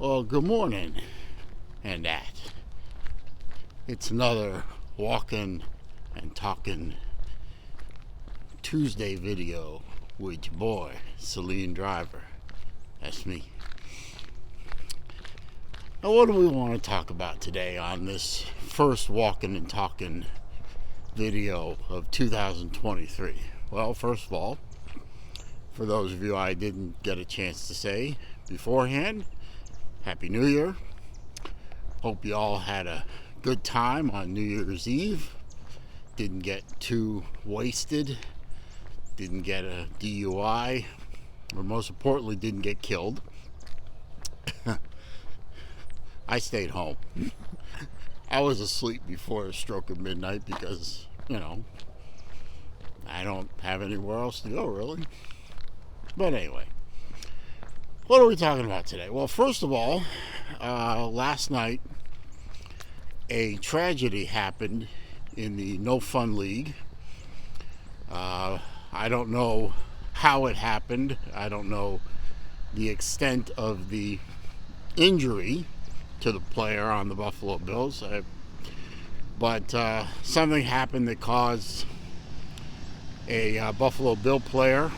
Well, good morning, and that. It's another Walkin and Talkin Tuesday video with your boy, Celine Driver. That's me. Now, what do we want to talk about today on this first Walkin and Talkin video of 2023? Well, first of all, for those of you I didn't get a chance to say beforehand, Happy New Year. Hope you all had a good time on New Year's Eve. Didn't get too wasted. Didn't get a DUI. Or most importantly, didn't get killed. I stayed home. I was asleep before a stroke of midnight because, I don't have anywhere else to go, really. But anyway, what are we talking about today? Well, first of all, last night, a tragedy happened in the No Fun League. I don't know how it happened. I don't know the extent of the injury to the player on the Buffalo Bills. But something happened that caused a Buffalo Bill player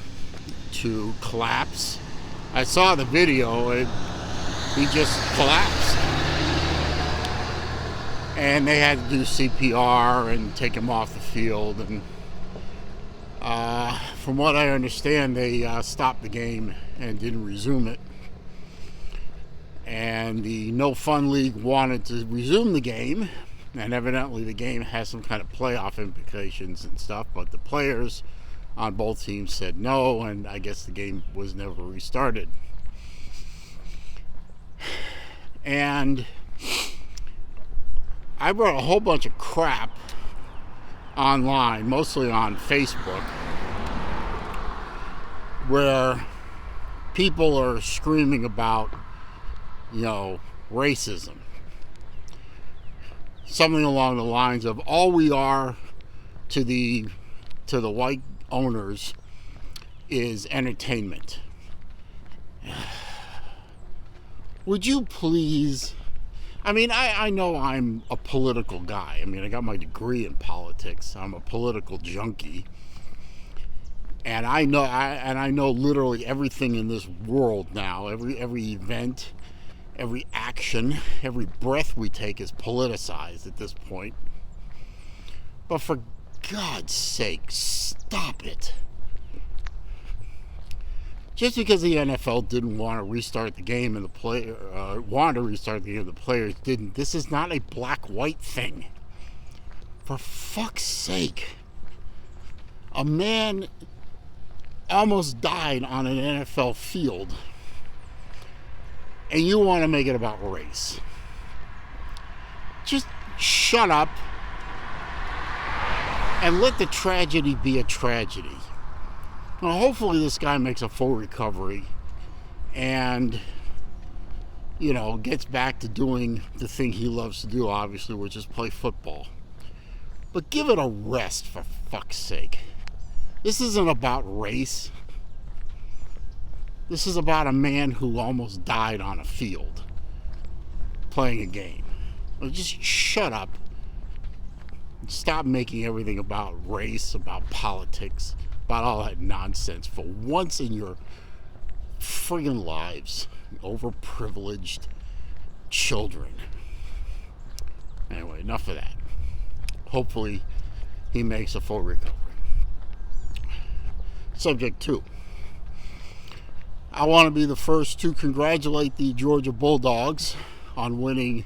to collapse. I saw the video, and he just collapsed. And they had to do CPR and take him off the field. And from what I understand, they stopped the game and didn't resume it. And the No Fun League wanted to resume the game, and evidently the game has some kind of playoff implications and stuff, but the players on both teams said no, and I guess the game was never restarted. And I brought a whole bunch of crap online, mostly on Facebook, where people are screaming about, racism. Something along the lines of, all we are to the white owners is entertainment. Would you please... I know I'm a political guy. I got my degree in politics. I'm a political junkie. And I know literally everything in this world now. Every event, every action, every breath we take is politicized at this point. But for God's sake, stop it. Just because the NFL didn't want to restart the game and the players didn't, this is not a black-white thing. For fuck's sake. A man almost died on an NFL field, and you want to make it about race. Just shut up and let the tragedy be a tragedy. Well, hopefully this guy makes a full recovery and, gets back to doing the thing he loves to do, obviously, which is play football. But give it a rest, for fuck's sake. This isn't about race. This is about a man who almost died on a field playing a game. Well, just shut up. Stop making everything about race, about politics, about all that nonsense for once in your friggin' lives. Overprivileged children. Anyway, enough of that. Hopefully he makes a full recovery. Subject 2. I want to be the first to congratulate the Georgia Bulldogs on winning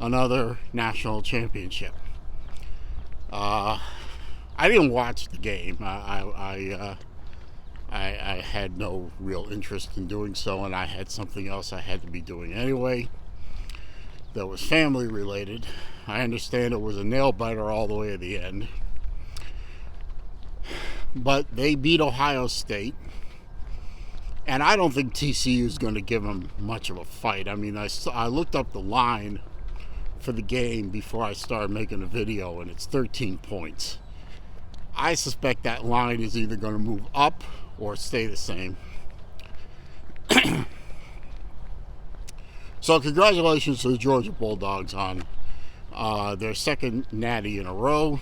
another national championship. I didn't watch the game. I had no real interest in doing so, and I had something else I had to be doing anyway that was family related. I understand it was a nail biter all the way to the end. But they beat Ohio State, and I don't think TCU is going to give them much of a fight. I looked up the line for the game before I started making the video, and it's 13 points. I suspect that line is either going to move up or stay the same. So congratulations to the Georgia Bulldogs on their second natty in a row.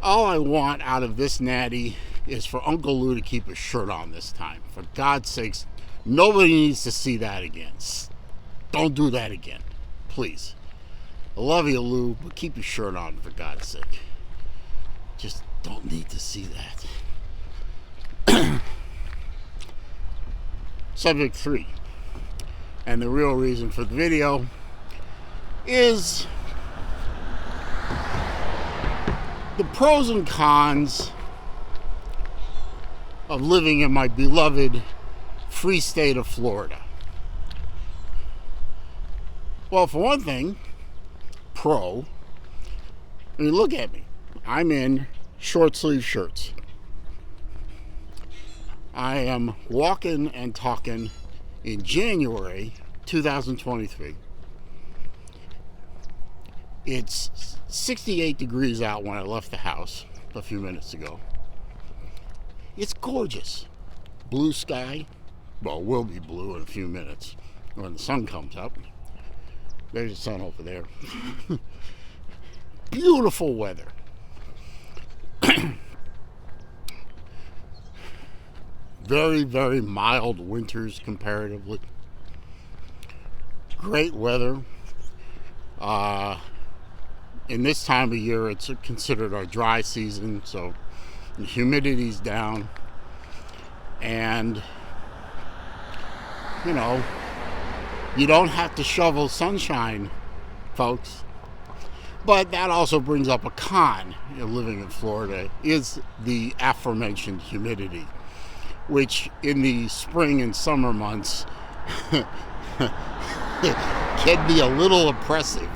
All I want out of this natty is for Uncle Lou to keep his shirt on this time. For God's sakes, nobody needs to see that again. Don't do that again, please. I love you, Lou, but keep your shirt on, for God's sake. Just don't need to see that. Subject 3. And the real reason for the video is the pros and cons of living in my beloved free state of Florida. Well, for one thing, pro, I mean, look at me. I'm in short sleeve shirts. I am walking and talking in January 2023. It's 68 degrees out when I left the house a few minutes ago. It's gorgeous. Blue sky. Well, it will be blue in a few minutes when the sun comes up. There's the sun over there. Beautiful weather. Very, very mild winters comparatively. Great weather. In this time of year, it's considered our dry season, so the humidity's down. And, you know, you don't have to shovel sunshine, folks. But that also brings up a con of living in Florida, is the aforementioned humidity, which in the spring and summer months can be a little oppressive.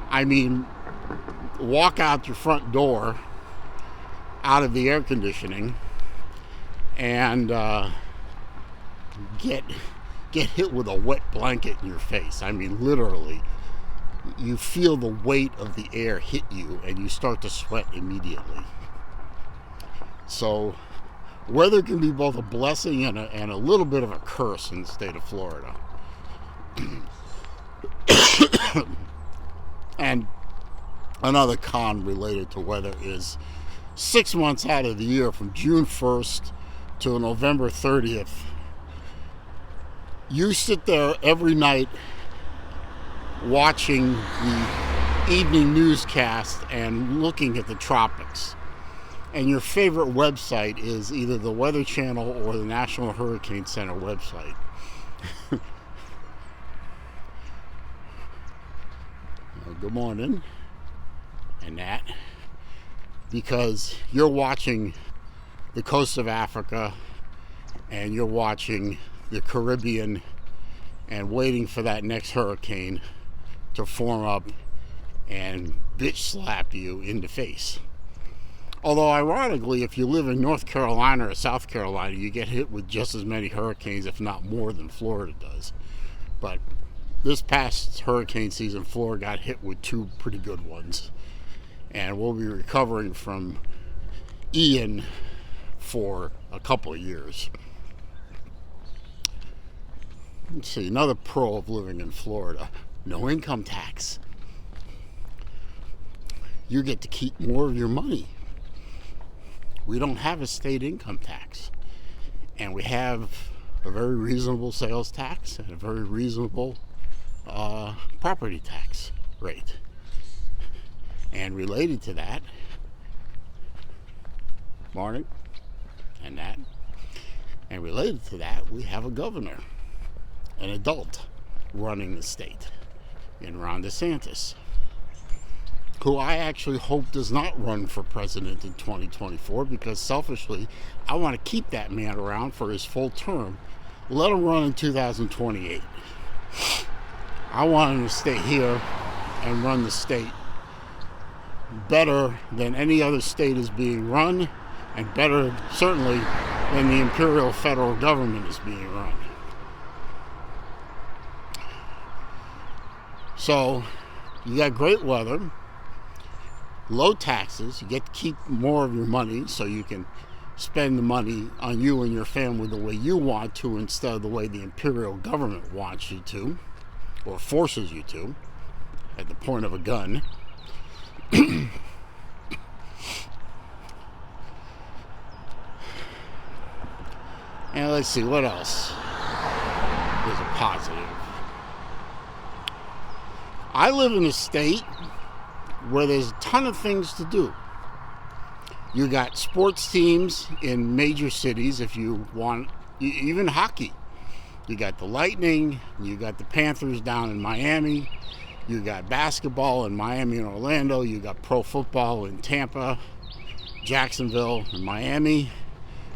I mean, walk out your front door out of the air conditioning and get hit with a wet blanket in your face. I mean, literally, you feel the weight of the air hit you and you start to sweat immediately. So weather can be both a blessing and a little bit of a curse in the state of Florida. And another con related to weather is 6 months out of the year, from June 1st to November 30th, you sit there every night watching the evening newscast and looking at the tropics. And your favorite website is either the Weather Channel or the National Hurricane Center website. Good morning. And that, because you're watching the coast of Africa and you're watching the Caribbean and waiting for that next hurricane to form up and bitch slap you in the face. Although ironically, if you live in North Carolina or South Carolina, you get hit with just as many hurricanes, if not more, than Florida does. But this past hurricane season, Florida got hit with 2 pretty good ones. And we'll be recovering from Ian for a couple of years. Let's see, another pro of living in Florida: no income tax. You get to keep more of your money. We don't have a state income tax. And we have a very reasonable sales tax and a very reasonable property tax rate. And related to that, morning, and that, and related to that, we have a governor, an adult, running the state, in Ron DeSantis, who I actually hope does not run for president in 2024, because selfishly, I want to keep that man around for his full term. Let him run in 2028. I want him to stay here and run the state better than any other state is being run, and better, certainly, than the imperial federal government is being run. So, you got great weather, low taxes, you get to keep more of your money, so you can spend the money on you and your family the way you want to instead of the way the imperial government wants you to, or forces you to, at the point of a gun. And let's see, what else is a positive? I live in a state where there's a ton of things to do. You got sports teams in major cities if you want, even hockey. You got the Lightning, you got the Panthers down in Miami, you got basketball in Miami and Orlando, you got pro football in Tampa, Jacksonville, and Miami.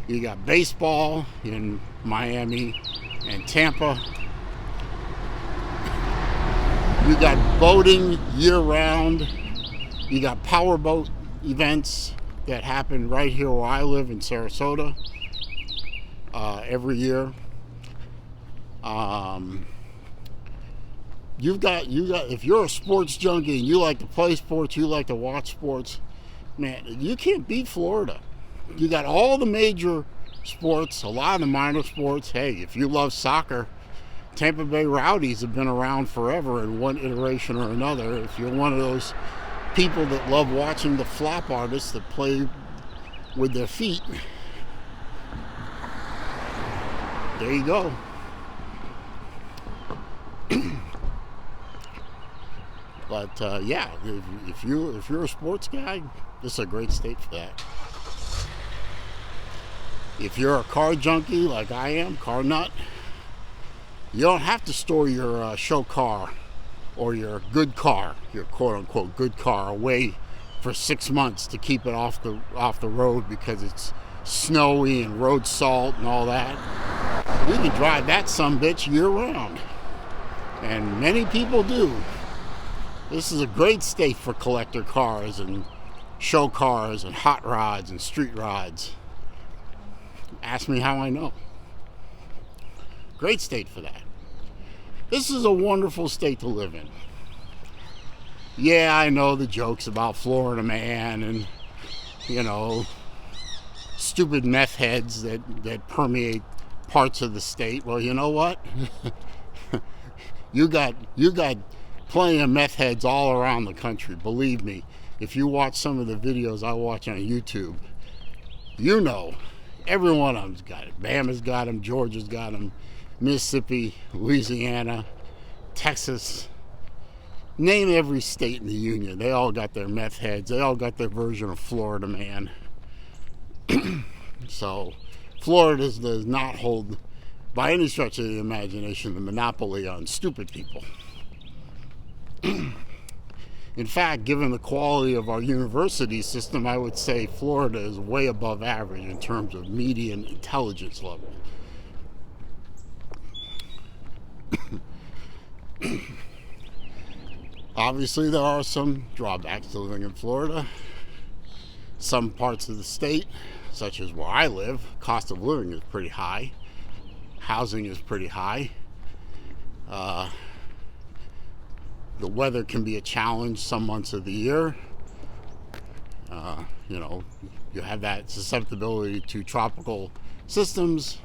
You got baseball in Miami and Tampa. You got boating year-round. You got powerboat events that happen right here where I live in Sarasota every year. You've got if you're a sports junkie and you like to play sports, you like to watch sports, man, you can't beat Florida. You got all the major sports, a lot of the minor sports. Hey, if you love soccer, Tampa Bay Rowdies have been around forever in one iteration or another. If you're one of those people that love watching the flop artists that play with their feet, there you go. But yeah, if you're a sports guy, this is a great state for that. If you're a car junkie like I am, car nut, you don't have to store your show car or your good car, your quote-unquote good car, away for 6 months to keep it off the road because it's snowy and road salt and all that. You can drive that sumbitch year-round, and many people do. This is a great state for collector cars and show cars and hot rods and street rods. Ask me how I know. Great state for that. This is a wonderful state to live in. Yeah, I know the jokes about Florida man and, you know, stupid meth heads that permeate parts of the state. Well, you know what? you got plenty of meth heads all around the country. Believe me, if you watch some of the videos I watch on YouTube, you know, every one of them's got it. Bama's got them, Georgia's got them, Mississippi, Louisiana, Texas. Name every state in the union. They all got their meth heads. They all got their version of Florida man. So Florida does not hold, by any stretch of the imagination, the monopoly on stupid people. In fact, given the quality of our university system, I would say Florida is way above average in terms of median intelligence level. Obviously, there are some drawbacks to living in Florida. Some parts of the state, such as where I live, cost of living is pretty high. Housing is pretty high. The weather can be a challenge some months of the year. You know, you have that susceptibility to tropical systems.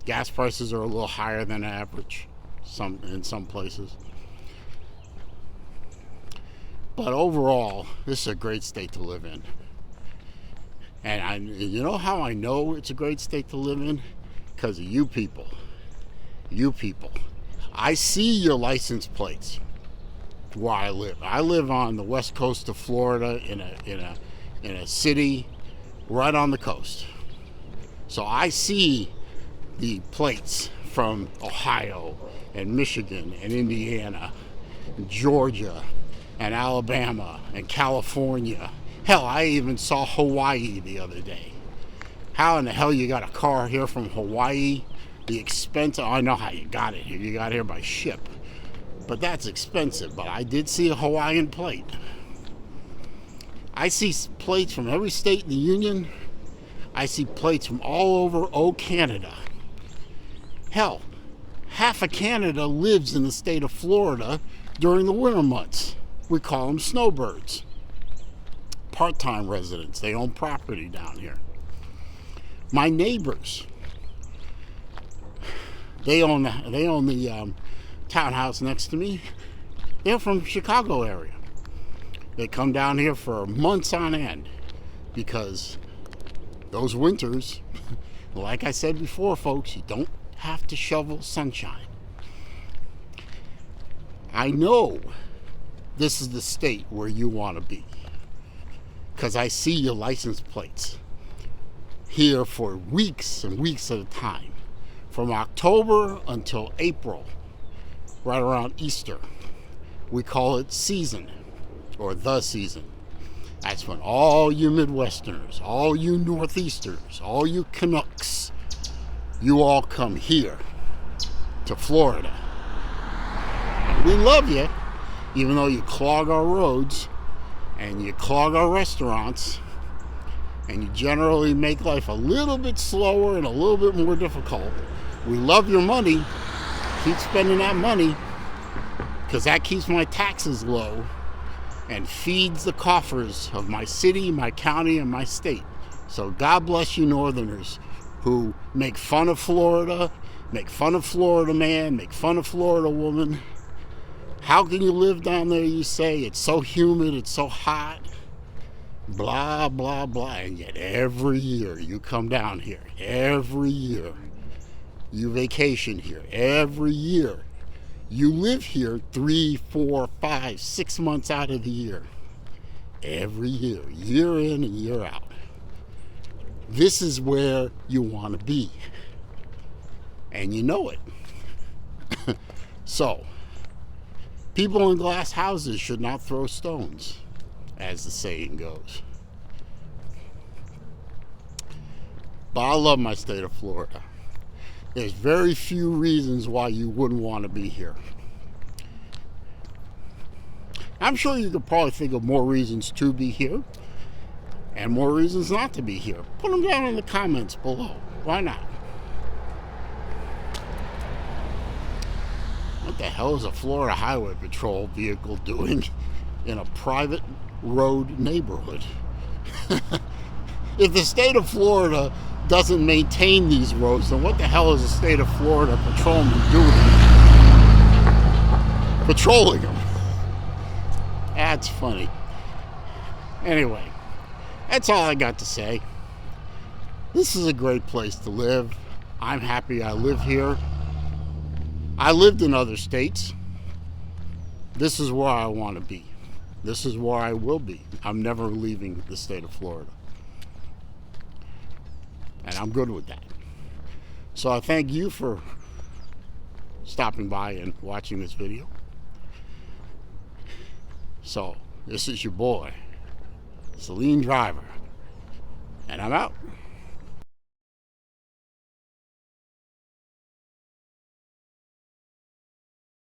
Gas prices are a little higher than average in some places. But overall, this is a great state to live in. And you know how I know it's a great state to live in? Because of you people. You people. I see your license plates where I live. I live on the west coast of Florida in a city right on the coast. So I see the plates from Ohio and Michigan and Indiana and Georgia and Alabama and California. Hell, I even saw Hawaii the other day. How in the hell you got a car here from Hawaii? The expense, I know how you got it here. You got it here by ship. But that's expensive. But I did see a Hawaiian plate. I see plates from every state in the union. I see plates from all over Canada. Hell, half of Canada lives in the state of Florida during the winter months. We call them snowbirds. part-time residents. They own property down here. My neighbors, they own the townhouse next to me. They're from the Chicago area. They come down here for months on end because those winters, like I said before, folks, you don't have to shovel sunshine. I know this is the state where you want to be because I see your license plates here for weeks and weeks at a time, from October until April, right around Easter. We call it season, or the season. That's when all you Midwesterners, all you Northeasterners, all you Canucks, you all come here to Florida. And we love you, even though you clog our roads and you clog our restaurants and you generally make life a little bit slower and a little bit more difficult. We love your money. Keep spending that money because that keeps my taxes low and feeds the coffers of my city, my county, and my state. So God bless you Northerners who make fun of Florida, make fun of Florida man, make fun of Florida woman. How can you live down there, you say? It's so humid, it's so hot, blah, blah, blah. And yet every year you come down here, every year you vacation here, every year you live here 3, 4, 5, 6 months out of the year. Every year, year in and year out. This is where you want to be. And you know it. So, people in glass houses should not throw stones, as the saying goes. But I love my state of Florida. There's very few reasons why you wouldn't want to be here. I'm sure you could probably think of more reasons to be here and more reasons not to be here. Put them down in the comments below. Why not? What the hell is a Florida Highway Patrol vehicle doing in a private road neighborhood? If the state of Florida doesn't maintain these roads, then what the hell is the state of Florida patrolman doing? Patrolling them. That's funny. Anyway, that's all I got to say. This is a great place to live. I'm happy I live here. I lived in other states. This is where I want to be. This is where I will be. I'm never leaving the state of Florida. And I'm good with that. So I thank you for stopping by and watching this video. So, this is your boy, Celine Driver. And I'm out.